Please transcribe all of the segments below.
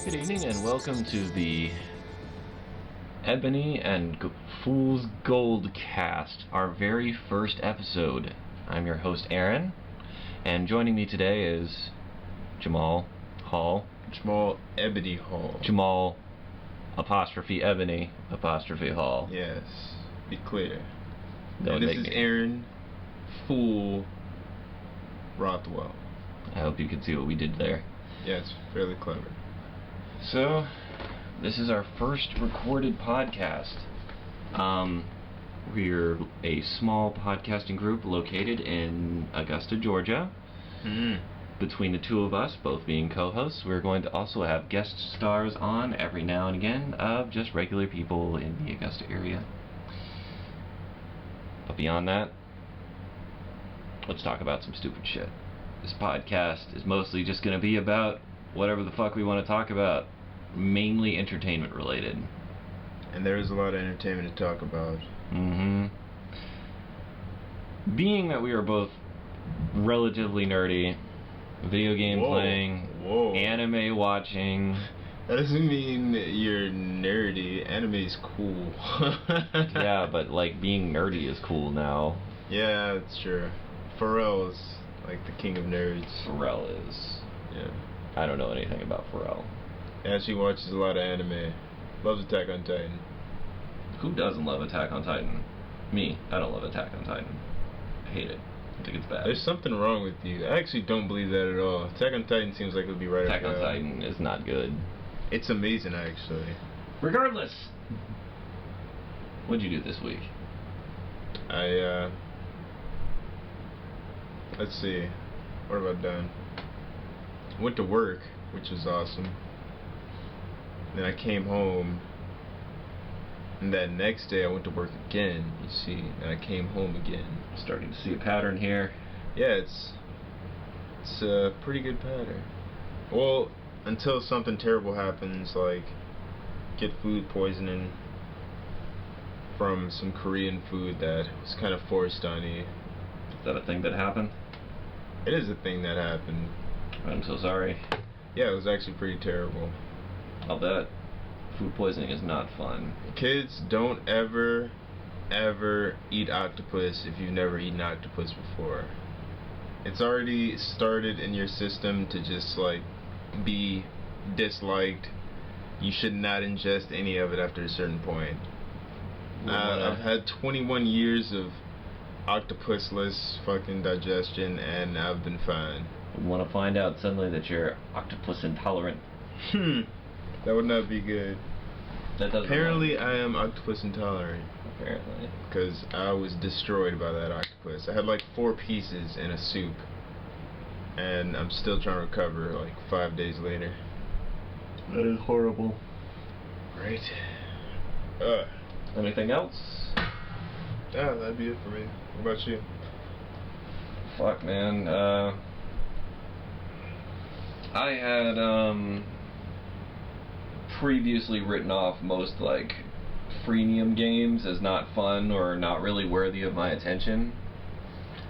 Good evening and welcome to the Ebony and Fool's Goldcast, our very first episode. I'm your host Aaron, and joining me today is Jamal Hall. Jamal Ebony Hall. Jamal apostrophe Ebony apostrophe Hall. Yes, be clear. Don't and this make is me. Aaron Fool Rothwell. I hope you can see what we did there. Yeah, it's fairly clever. So, this is our first recorded podcast. We're a small podcasting group located in Augusta, Georgia. Between the two of us, both being co-hosts, we're going to also have guest stars on every now and again of just regular people in the Augusta area. But beyond that, let's talk about some stupid shit. This podcast is mostly just going to be about whatever the fuck we want to talk about. Mainly entertainment related. And there is a lot of entertainment to talk about. Being that we are both relatively nerdy, video game playing, anime watching. That doesn't mean you're nerdy. Anime's cool. Yeah, but like being nerdy is cool now. Yeah, that's true. Pharrell's like the king of nerds. Pharrell is. Yeah. I don't know anything about Pharrell. And she watches a lot of anime. Loves Attack on Titan. Who doesn't love Attack on Titan? Me. I don't love Attack on Titan. I hate it. I think it's bad. There's something wrong with you. I actually don't believe that at all. Attack on Titan seems like it would be right Attack up on your alley. Titan is not good. It's amazing, actually. Regardless, what'd you do this week? Let's see. What have I done? Went to work, which was awesome. Then I came home, and that next day I went to work again, you see, and I came home again. Starting to see a pattern here. Yeah, it's a pretty good pattern. Well, until something terrible happens, like get food poisoning from some Korean food that was kind of forced on you. Is that a thing that happened? It is a thing that happened. I'm so sorry. Yeah, it was actually pretty terrible. I'll bet. Food poisoning is not fun. Kids, don't ever eat octopus if you've never eaten octopus before. It's already started in your system to just like be disliked. You should not ingest any of it after a certain point. I've had 21 years of octopusless fucking digestion and I've been fine. We want to find out suddenly that you're octopus intolerant. That would not be good. That doesn't Apparently I am octopus intolerant. Apparently. Because I was destroyed by that octopus. I had like 4 pieces in a soup. And I'm still trying to recover like 5 days later. That is horrible. Right. Anything else? Yeah, that'd be it for me. What about you? Fuck, man. I had previously written off most like freemium games as not fun or not really worthy of my attention.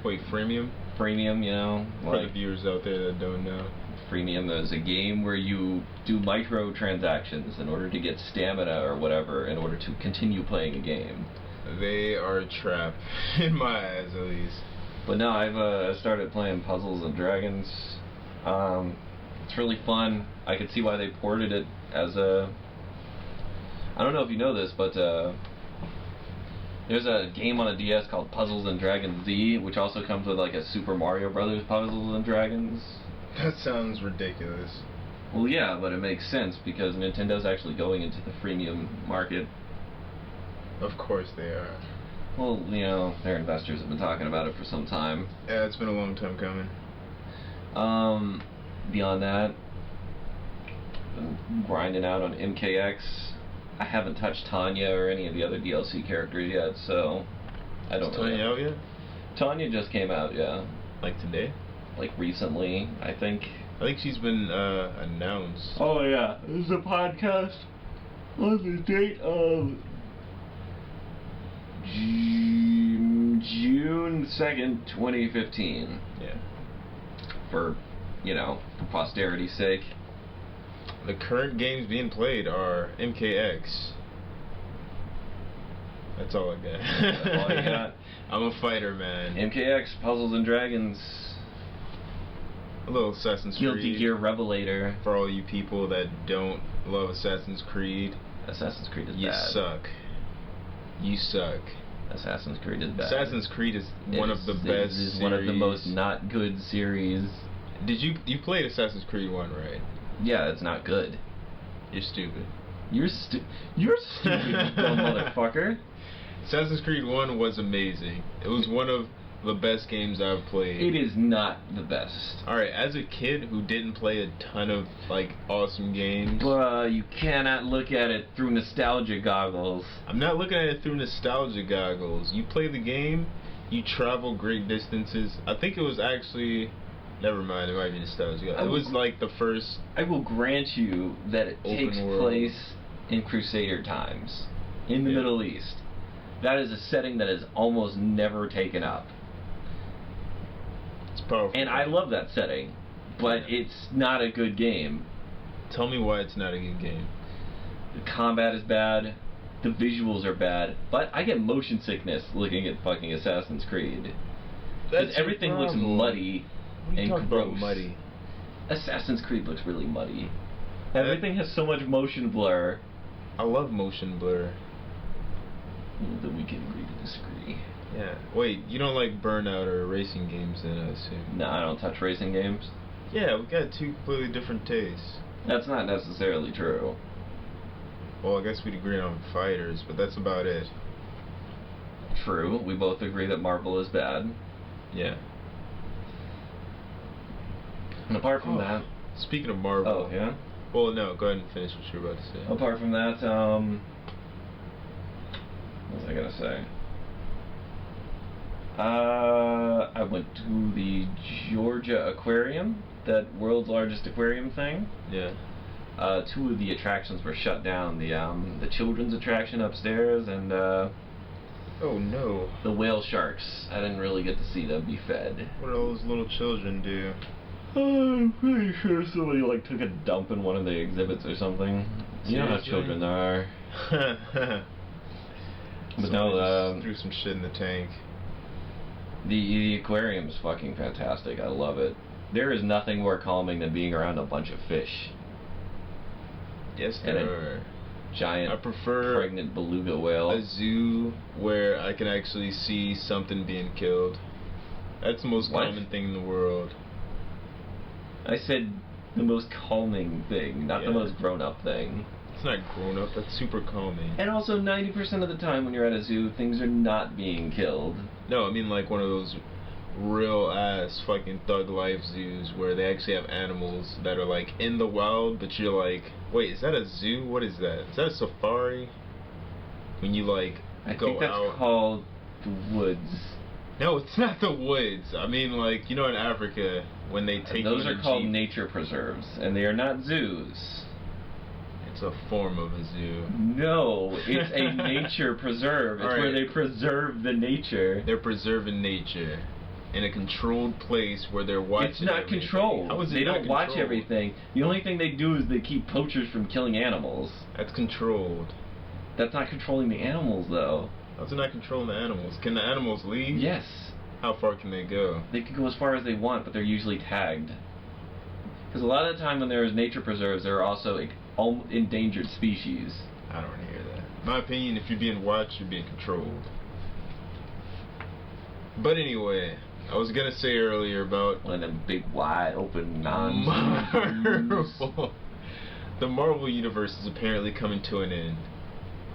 Wait, freemium? Freemium, you know, For the like viewers out there that don't know. freemium is a game where you do microtransactions in order to get stamina or whatever in order to continue playing a game. They are a trap, in my eyes at least. But no, I've started playing Puzzles and Dragons. It's really fun. I could see why they ported it as a... I don't know if you know this, but there's a game on a DS called Puzzles and Dragons Z, which also comes with like a Super Mario Brothers Puzzles and Dragons. That sounds ridiculous. Well, yeah, but it makes sense because Nintendo's actually going into the freemium market. Of course they are. Well, you know, their investors have been talking about it for some time. Yeah, it's been a long time coming. Beyond that, been grinding out on MKX. I haven't touched Tanya or any of the other DLC characters yet, so I don't know. Is Tanya out yet? Tanya just came out, yeah. Like today? Like recently, I think. I think she's been announced. Oh yeah, this is a podcast on the date of June 2nd, 2015. Yeah. For, you know, for posterity's sake. The current games being played are MKX. That's all I got. That's all you got? I'm a fighter, man. MKX, Puzzles and Dragons. A little Assassin's Creed. Guilty Gear Revelator. For all you people that don't love Assassin's Creed. Assassin's Creed is you bad. Suck. You suck. Assassin's Creed is bad. Assassin's Creed is one of the best series. series. One of the most not good series. Did you played Assassin's Creed 1, right? Yeah, it's not good. You're stupid. You're stupid, you dumb motherfucker. Assassin's Creed 1 was amazing. It was one of the best games I've played. It is not the best. Alright, as a kid who didn't play a ton of, like, awesome games... You cannot look at it through nostalgia goggles. I'm not looking at it through nostalgia goggles. You play the game, you travel great distances. I think it was actually... Never mind, it might be nostalgia. It was, like, the first... I will grant you that it takes world. place in Crusader times. In the Middle East. That is a setting that is almost never taken up. It's powerful. And I love that setting, but it's not a good game. Tell me why it's not a good game. The combat is bad, the visuals are bad, but I get motion sickness looking at fucking Assassin's Creed. Because everything looks muddy and gross. About muddy? Assassin's Creed looks really muddy. Everything has so much motion blur. I love motion blur. Then we can agree to disagree. Yeah. Wait, you don't like Burnout or racing games then, I assume? No, I don't touch racing games. Yeah, we got two completely different tastes. That's not necessarily true. Well, I guess we'd agree on fighters, but that's about it. True. We both agree that Marvel is bad. Yeah. And apart from that... Speaking of Marvel... Oh, yeah? Well, no, go ahead and finish what you were about to say. Apart from that, what was I gonna say? I went to the Georgia Aquarium, that world's largest aquarium thing. Yeah. Two of the attractions were shut down. The children's attraction upstairs and oh no. The whale sharks. I didn't really get to see them be fed. What do all those little children do? I'm pretty sure somebody like took a dump in one of the exhibits or something. You know how children are. But no, threw some shit in the tank. The aquarium is fucking fantastic. I love it. There is nothing more calming than being around a bunch of fish. Yes, there are. Giant, I prefer pregnant beluga whale. A zoo where I can actually see something being killed. That's the most common thing in the world. I said the most calming thing, not the most grown-up thing. It's not grown up, that's super calming. And also 90% of the time when you're at a zoo, things are not being killed. No, I mean like one of those real ass fucking thug life zoos where they actually have animals that are like in the wild, but you're like, wait, is that a zoo? What is that? Is that a safari? When you like I go think that's out. called the woods. No, it's not the woods. I mean like, you know, in Africa when they take those you are called Jeep, nature preserves, and they are not zoos. it's a form of a zoo. No, it's a nature preserve. It's where they preserve the nature. They're preserving nature in a controlled place where they're watching. It's not everything. controlled. How is it they not don't watch controlled? everything. The only thing they do is they keep poachers from killing animals. That's controlled. That's not controlling the animals, though. How's it not controlling the animals? Can the animals leave? Yes. How far can they go? They can go as far as they want, but they're usually tagged. Because a lot of the time when there's nature preserves, there are also endangered species. I don't want to hear that. In my opinion, if you're being watched, you're being controlled. But anyway, I was gonna say earlier about One of them big, wide open, Marvel. The Marvel universe is apparently coming to an end.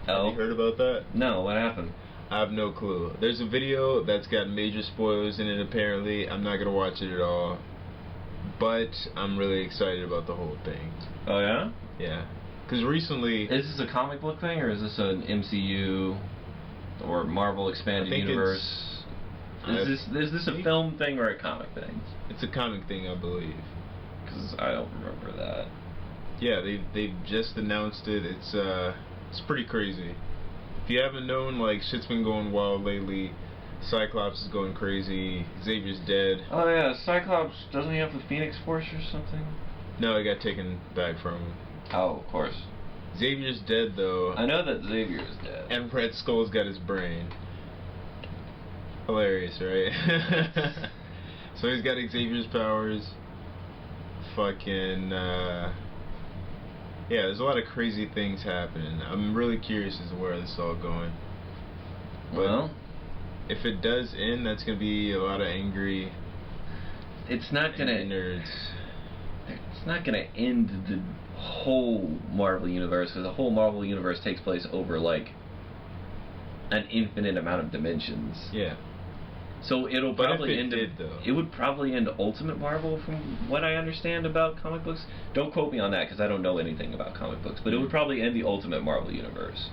Oh? Have you heard about that? No, what happened? I have no clue. There's a video that's got major spoilers in it apparently. I'm not gonna watch it at all. But I'm really excited about the whole thing. Oh, yeah? Yeah. Because recently... Is this a comic book thing, or is this an MCU or Marvel Expanded Universe? Is this a film thing or a comic thing? It's a comic thing, I believe. Because I don't remember that. Yeah, they've just announced it. It's pretty crazy. If you haven't known, like, shit's been going wild lately. Cyclops is going crazy. Xavier's dead. Oh yeah, Cyclops, doesn't he have the Phoenix Force or something? No, it got taken back from him. Oh, of course. Xavier's dead, though. I know that Xavier is dead. And Red Skull's got his brain. Hilarious, right? So he's got Xavier's powers. Fucking, yeah, there's a lot of crazy things happening. I'm really curious as to where this is all going. But well, if it does end, that's gonna be a lot of angry. It's not gonna nerds. It's not gonna end the whole Marvel universe, because the whole Marvel universe takes place over like an infinite amount of dimensions. Yeah. So it'll probably end. Though. It would probably end Ultimate Marvel, from what I understand about comic books. Don't quote me on that, because I don't know anything about comic books. But it would probably end the Ultimate Marvel universe.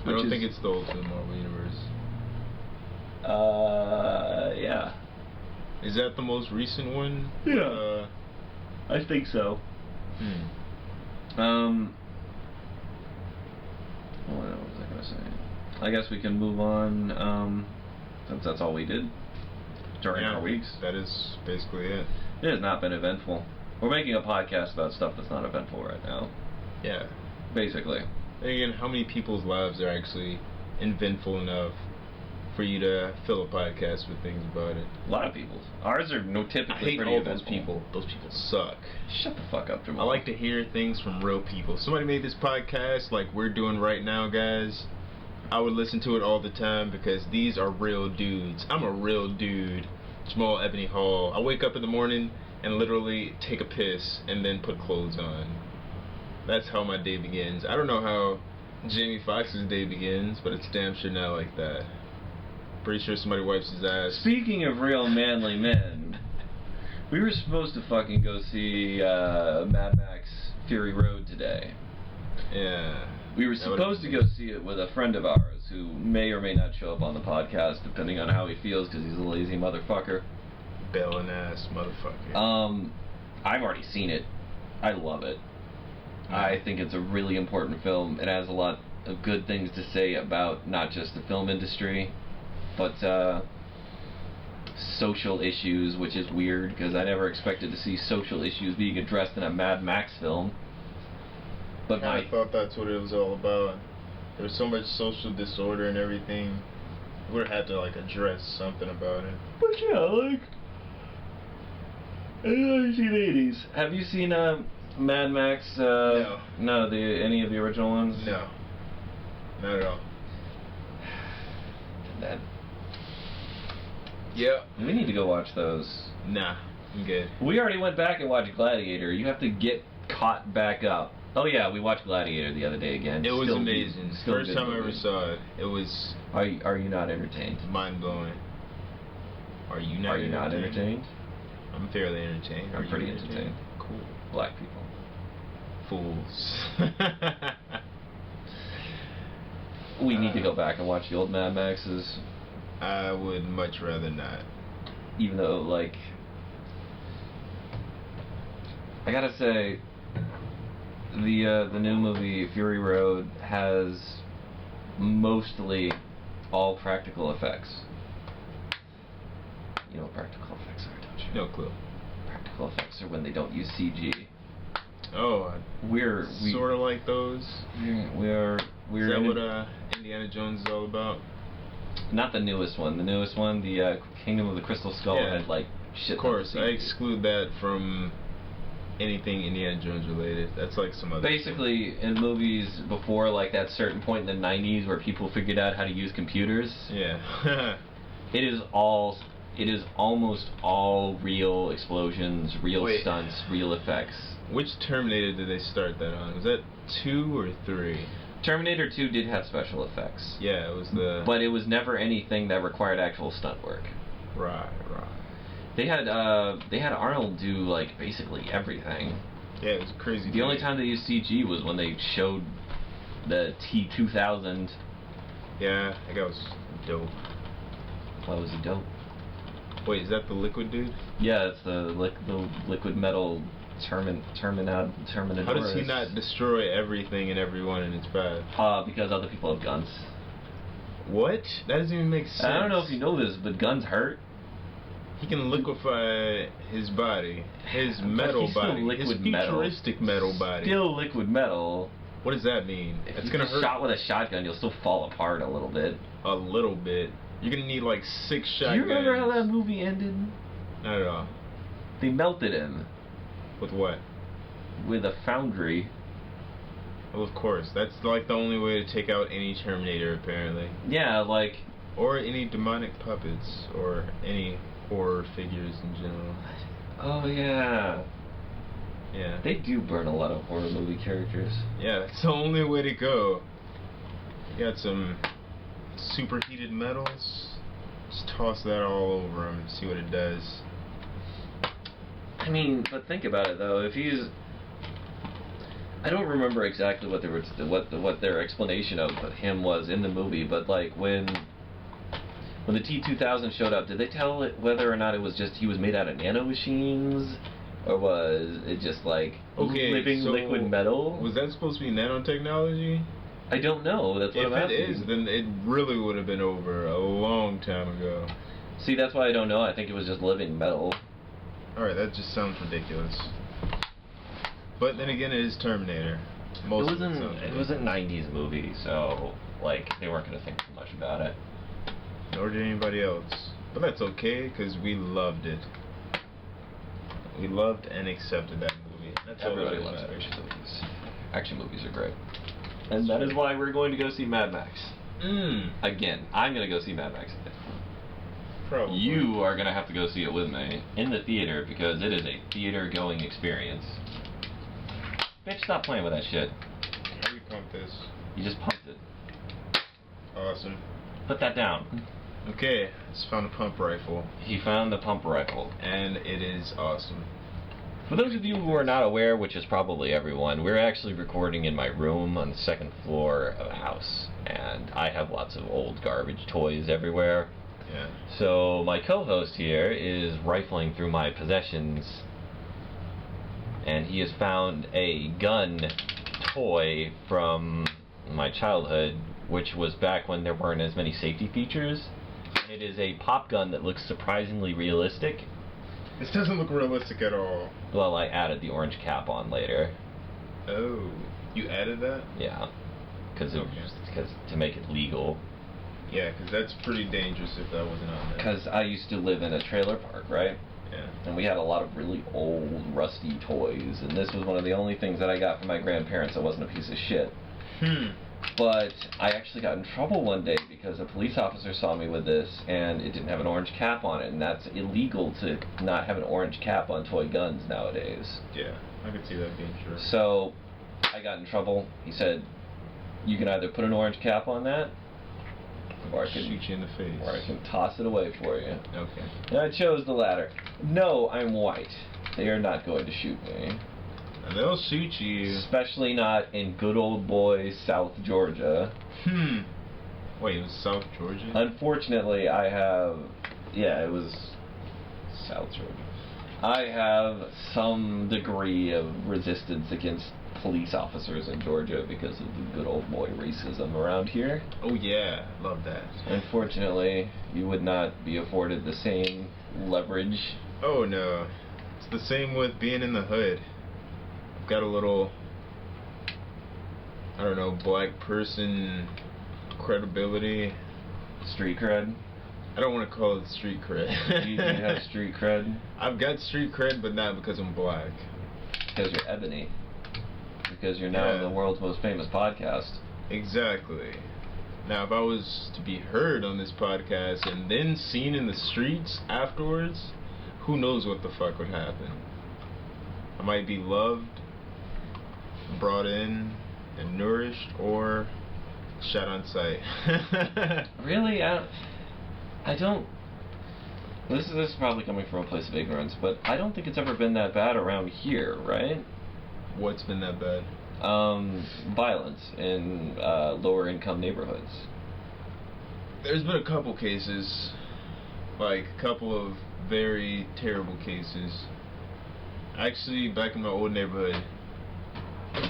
I don't think it's the Ultimate Marvel universe. Yeah. Is that the most recent one? Yeah. I think so. What was I gonna say? I guess we can move on. Since that's all we did during our weeks. That is basically it. It has not been eventful. We're making a podcast about stuff that's not eventful right now. Yeah. Basically. And again, how many people's lives are actually eventful enough for you to fill a podcast with things about it? A lot of people's. Ours are typically I hate pretty all eventful. those people. Those people suck. Shut the fuck up, Jamal. I like to hear things from real people. Somebody made this podcast like we're doing right now, guys. I would listen to it all the time because these are real dudes. I'm a real dude. Jamal Ebony Hall. I wake up in the morning and literally take a piss and then put clothes on. That's how my day begins. I don't know how Jamie Foxx's day begins, but it's damn sure not like that. Pretty sure somebody wipes his ass. Speaking of real manly men, we were supposed to fucking go see Mad Max Fury Road today. Yeah. We were supposed to go see it with a friend of ours who may or may not show up on the podcast, depending on how he feels, because he's a lazy motherfucker. Bailing ass motherfucker. I've already seen it. I love it. I think it's a really important film. It has a lot of good things to say about not just the film industry, but social issues, which is weird, because I never expected to see social issues being addressed in a Mad Max film. But I thought that's what it was all about. There was so much social disorder and everything. We would have had to like address something about it. But yeah, like, I've seen the 80s. Have you seen Mad Max? No. No, any of the original ones? No. Not at all. That. Yeah. We need to go watch those. Nah, I'm good. We already went back and watched Gladiator. You have to get caught back up. Oh yeah, we watched Gladiator the other day again. It was amazing. First time I ever saw it. It was. Are you not entertained? Mind blowing. Are you not entertained? I'm fairly entertained. I'm pretty entertained. Cool. Black people. Fools. We need to go back and watch the old Mad Maxes. I would much rather not. Even though, like, I gotta say, the new movie Fury Road has mostly all practical effects. You know what practical effects are, don't you? No clue. Practical effects are when they don't use CG. Oh, We're sort of like those. We're Is that what Indiana Jones is all about? Not the newest one. The newest one, the Kingdom of the Crystal Skull, had like shit. Of course, I exclude that from anything Indiana Jones related. That's like some other. Basically, stuff. in movies before like that certain point in the 90s where people figured out how to use computers. Yeah. It is almost all real explosions, real stunts, real effects. Which Terminator did they start that on? Was that 2 or 3? Terminator 2 did have special effects. Yeah, it was the. But it was never anything that required actual stunt work. Right. They had Arnold do like basically everything. Yeah, it was crazy. The only time they used CG was when they showed the T-2000. Yeah, that guy was dope. Why was he dope? Wait, is that the liquid dude? Yeah, it's the liquid metal Terminator. How does he not destroy everything and everyone in its path? Because other people have guns. What? That doesn't even make sense. I don't know if you know this, but guns hurt. He can liquefy his body, his metal body, his futuristic metal body. Still liquid metal. What does that mean? If you get shot with a shotgun, you'll still fall apart a little bit. A little bit. You're gonna need like 6 shotguns. Do you remember how that movie ended? Not at all. They melted him. With what? With a foundry. Well, of course. That's like the only way to take out any Terminator, apparently. Yeah, like... Or any demonic puppets, or any horror figures in general. Oh, yeah. Yeah. They do burn a lot of horror movie characters. Yeah, it's the only way to go. You got some superheated metals. Just toss that all over him, see what it does. I mean, but think about it though. If he's, I don't remember exactly what they were, what their explanation of him was in the movie, but like when the T-2000 showed up, did they tell it whether or not it was just he was made out of nanomachines, or was it just like living liquid metal? Was that supposed to be nanotechnology? I don't know. That's what I'm asking. If it is, then it really would have been over a long time ago. See, that's why I don't know. I think it was just living metal. Alright, that just sounds ridiculous. But then again, it is Terminator. It was a 90s movie, so like they weren't going to think too much about it. Nor did anybody else. But that's okay, because we loved it. We loved and accepted that movie. That's Everybody loves action movies. Action movies are great. And that is why we're going to go see Mad Max. Again, I'm going to go see Mad Max again. Probably. You are going to have to go see it with me in the theater because it is a theater-going experience. Bitch, stop playing with that shit. How do you pump this? You just pumped it. Awesome. Put that down. Okay, just found a pump rifle. He found the pump rifle. And it is awesome. For those of you who are not aware, which is probably everyone, we're actually recording in my room on the 2nd floor of a house. And I have lots of old garbage toys everywhere. Yeah. So my co-host here is rifling through my possessions, and he has found a gun toy from my childhood, which was back when there weren't as many safety features. And it is a pop gun that looks surprisingly realistic. This doesn't look realistic at all. Well, I added the orange cap on later. Oh, you added that? Yeah, because to make it legal. Yeah, because that's pretty dangerous if that wasn't on there. Because I used to live in a trailer park, right? Yeah. And we had a lot of really old, rusty toys, and this was one of the only things that I got from my grandparents that wasn't a piece of shit. But I actually got in trouble one day because a police officer saw me with this, and it didn't have an orange cap on it, and that's illegal to not have an orange cap on toy guns nowadays. Yeah, I could see that being true. So I got in trouble. He said, you can either put an orange cap on that, or I can shoot you in the face. Or I can toss it away for you. Okay. And I chose the latter. No, I'm white. They are not going to shoot me. And they'll shoot you. Especially not in good old boy South Georgia. Wait, it was South Georgia? Unfortunately, I have... Yeah, it was South Georgia. I have some degree of resistance against police officers in Georgia because of the good old boy racism around here. Oh yeah, love that. Unfortunately, you would not be afforded the same leverage. Oh no. It's the same with being in the hood. I've got a little, I don't know, black person credibility. Street cred? I don't want to call it street cred. You have street cred? I've got street cred, but not because I'm black. Because you're ebony. Because you're now the world's most famous podcast. Exactly. Now, if I was to be heard on this podcast and then seen in the streets afterwards, who knows what the fuck would happen. I might be loved, brought in, and nourished, or shot on sight. Really? I don't... This is probably coming from a place of ignorance, but I don't think it's ever been that bad around here, right? What's been that bad? Violence in lower income neighborhoods. There's been a couple cases, like a couple of very terrible cases. Actually, back in my old neighborhood,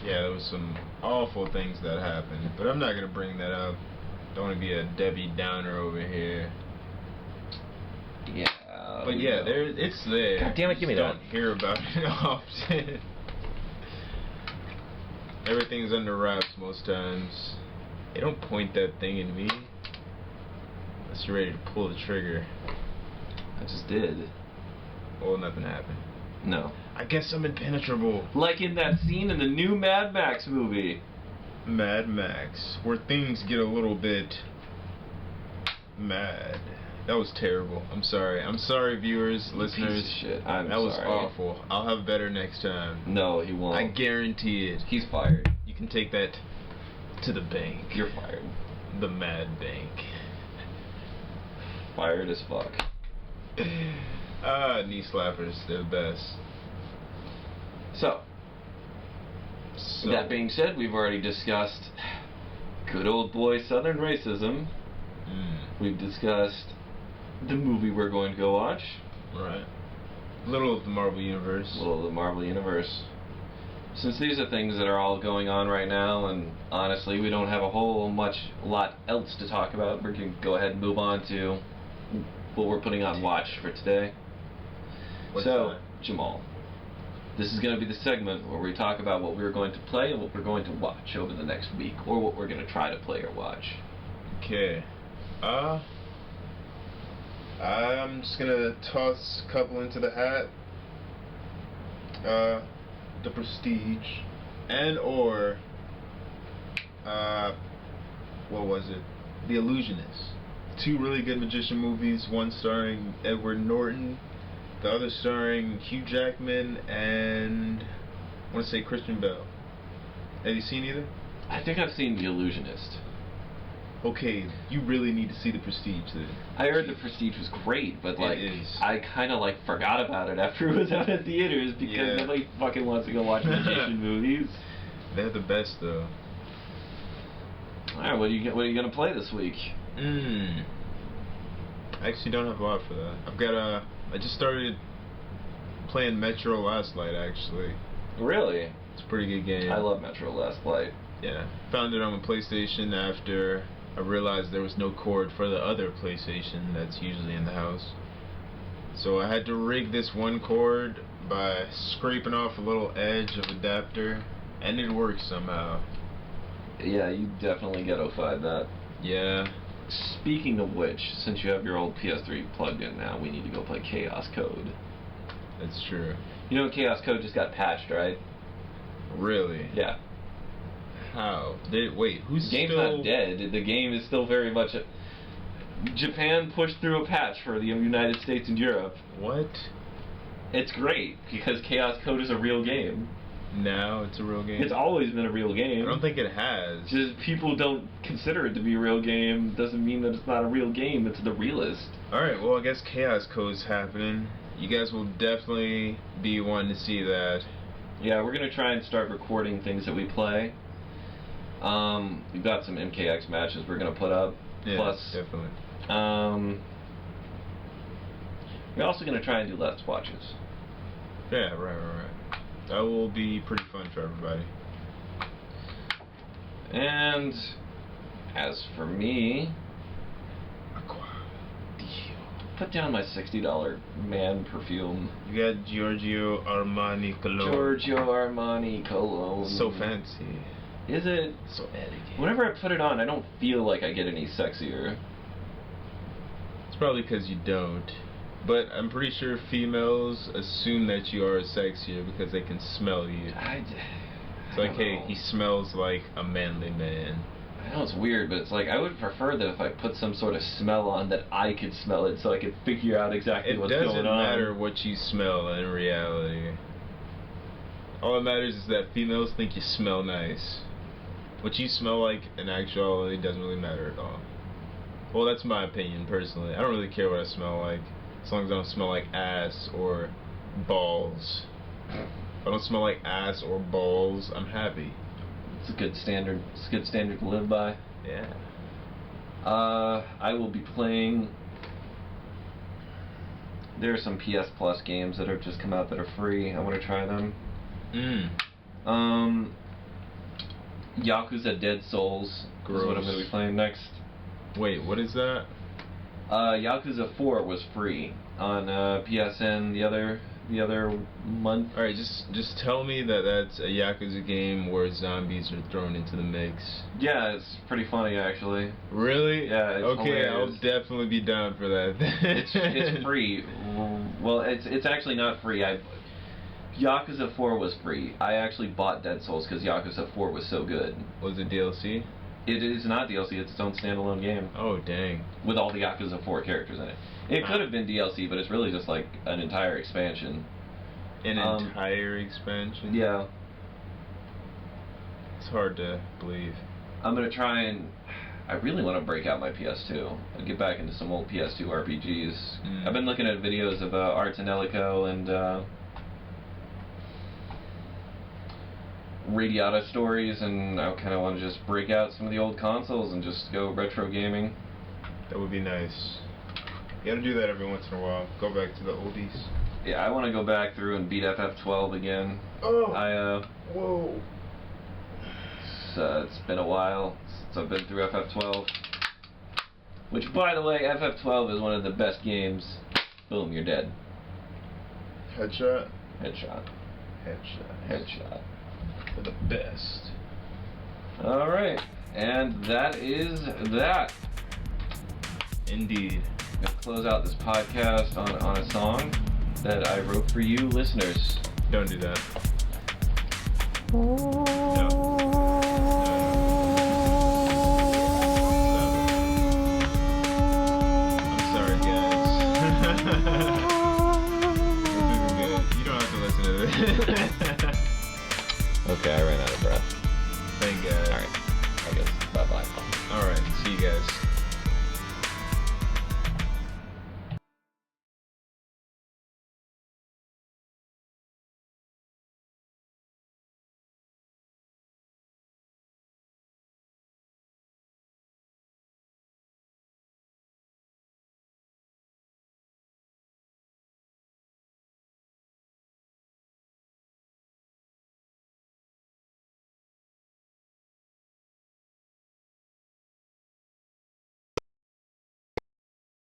yeah, there was some awful things that happened, but I'm not gonna bring that up. Don't want to be a Debbie Downer over here. Yeah, about But it. yeah, it's there. God damn it, give me that. Don't hear about it often. Everything's under wraps most times. Hey, don't point that thing at me. Unless you're ready to pull the trigger. I just did. Well, nothing happened. No. I guess I'm impenetrable. Like in that scene in the new Mad Max movie. Mad Max, where things get a little bit mad. That was terrible. I'm sorry. I'm sorry, viewers, listeners. Piece of shit. That was awful. I'll have better next time. No, he won't. I guarantee it. He's fired. You can take that to the bank. You're fired. The Mad Bank. Fired as fuck. Knee slappers, they're the best. So, that being said, we've already discussed good old boy Southern racism. We've discussed the movie we're going to go watch. Right. Little of the Marvel Universe. Little of the Marvel Universe. Since these are things that are all going on right now, and honestly, we don't have a lot else to talk about, we're going to go ahead and move on to what we're putting on watch for today. What's so, that? Jamal, this is going to be the segment where we talk about what we're going to play and what we're going to watch over the next week, or what we're going to try to play or watch. Okay. I'm just gonna toss a couple into the hat. The Prestige, and or what was it? The Illusionist. Two really good magician movies. One starring Edward Norton, the other starring Hugh Jackman and I want to say Christian Bale. Have you seen either? I think I've seen The Illusionist. Okay, you really need to see The Prestige then. I heard The Prestige was great, but like It is. I kind of like forgot about it after it was out at theaters because nobody fucking wants to go watch magician movies. They're the best though. All right, what are you gonna play this week? I actually don't have a lot for that. I've got I just started playing Metro Last Light actually. Really? It's a pretty good game. I love Metro Last Light. Yeah, found it on my PlayStation after I realized there was no cord for the other PlayStation that's usually in the house. So I had to rig this one cord by scraping off a little edge of adapter, and it worked somehow. Yeah, you definitely ghetto-fied that. Yeah. Speaking of which, since you have your old PS3 plugged in now, we need to go play Chaos Code. That's true. You know Chaos Code just got patched, right? Really? Yeah. How? Wait, who's The game's still... not dead. The game is still very much... Japan pushed through a patch for the United States and Europe. What? It's great, because Chaos Code is a real game. Now it's a real game? It's always been a real game. I don't think it has. Just people don't consider it to be a real game doesn't mean that it's not a real game. It's the realist. Alright, well I guess Chaos Code's happening. You guys will definitely be wanting to see that. Yeah, we're going to try and start recording things that we play. We've got some MKX matches we're going to put up. Yeah, Plus, definitely. we're also going to try and do Let's Watches. Yeah, right. That will be pretty fun for everybody. And as for me, put down my $60 man perfume. You got Giorgio Armani cologne. Giorgio Armani cologne. So fancy. Is it? So elegant. Whenever I put it on, I don't feel like I get any sexier. It's probably because you don't. But I'm pretty sure females assume that you are sexier because they can smell you. It's like, hey, he smells like a manly man. I know it's weird, but it's like I would prefer that if I put some sort of smell on that I could smell it so I could figure out exactly what's going on. It doesn't matter what you smell in reality. All that matters is that females think you smell nice. What you smell like in actuality doesn't really matter at all. Well, that's my opinion personally. I don't really care what I smell like, as long as I don't smell like ass or balls. If I don't smell like ass or balls, I'm happy. It's a good standard. It's a good standard to live by. Yeah. I will be playing. There are some PS Plus games that have just come out that are free. I want to try them. Yakuza Dead Souls is what I'm going to be playing next. Wait, what is that? Yakuza 4 was free on PSN the other month. All right, just tell me that that's a Yakuza game where zombies are thrown into the mix. Yeah, it's pretty funny actually. Really? Yeah. It's okay, hilarious. I'll definitely be down for that. It's free. Well, it's actually not free. Yakuza 4 was free. I actually bought Dead Souls because Yakuza 4 was so good. Was it DLC? It is not DLC. It's its own standalone game. Oh dang! With all the Yakuza 4 characters in it. It could have been DLC, but it's really just like an entire expansion. An entire expansion? Yeah. It's hard to believe. I'm gonna try and... I really want to break out my PS2 and get back into some old PS2 RPGs. I've been looking at videos of Ars and Elico and Radiata stories, and I kind of want to just break out some of the old consoles and just go retro gaming. That would be nice. You gotta do that every once in a while. Go back to the oldies. Yeah, I want to go back through and beat FF12 again. Oh! Whoa! It's been a while since I've been through FF12. Which, by the way, FF12 is one of the best games. Boom, you're dead. Headshot? Headshot. Headshot. For the best. Alright, and that is that. Indeed. I'm going to close out this podcast on a song that I wrote for you listeners. Don't do that. No. I'm sorry, guys. This isn't good. You don't have to listen to this. Okay, I ran out of breath. Thank God. Alright, I guess bye-bye. Alright, see you guys.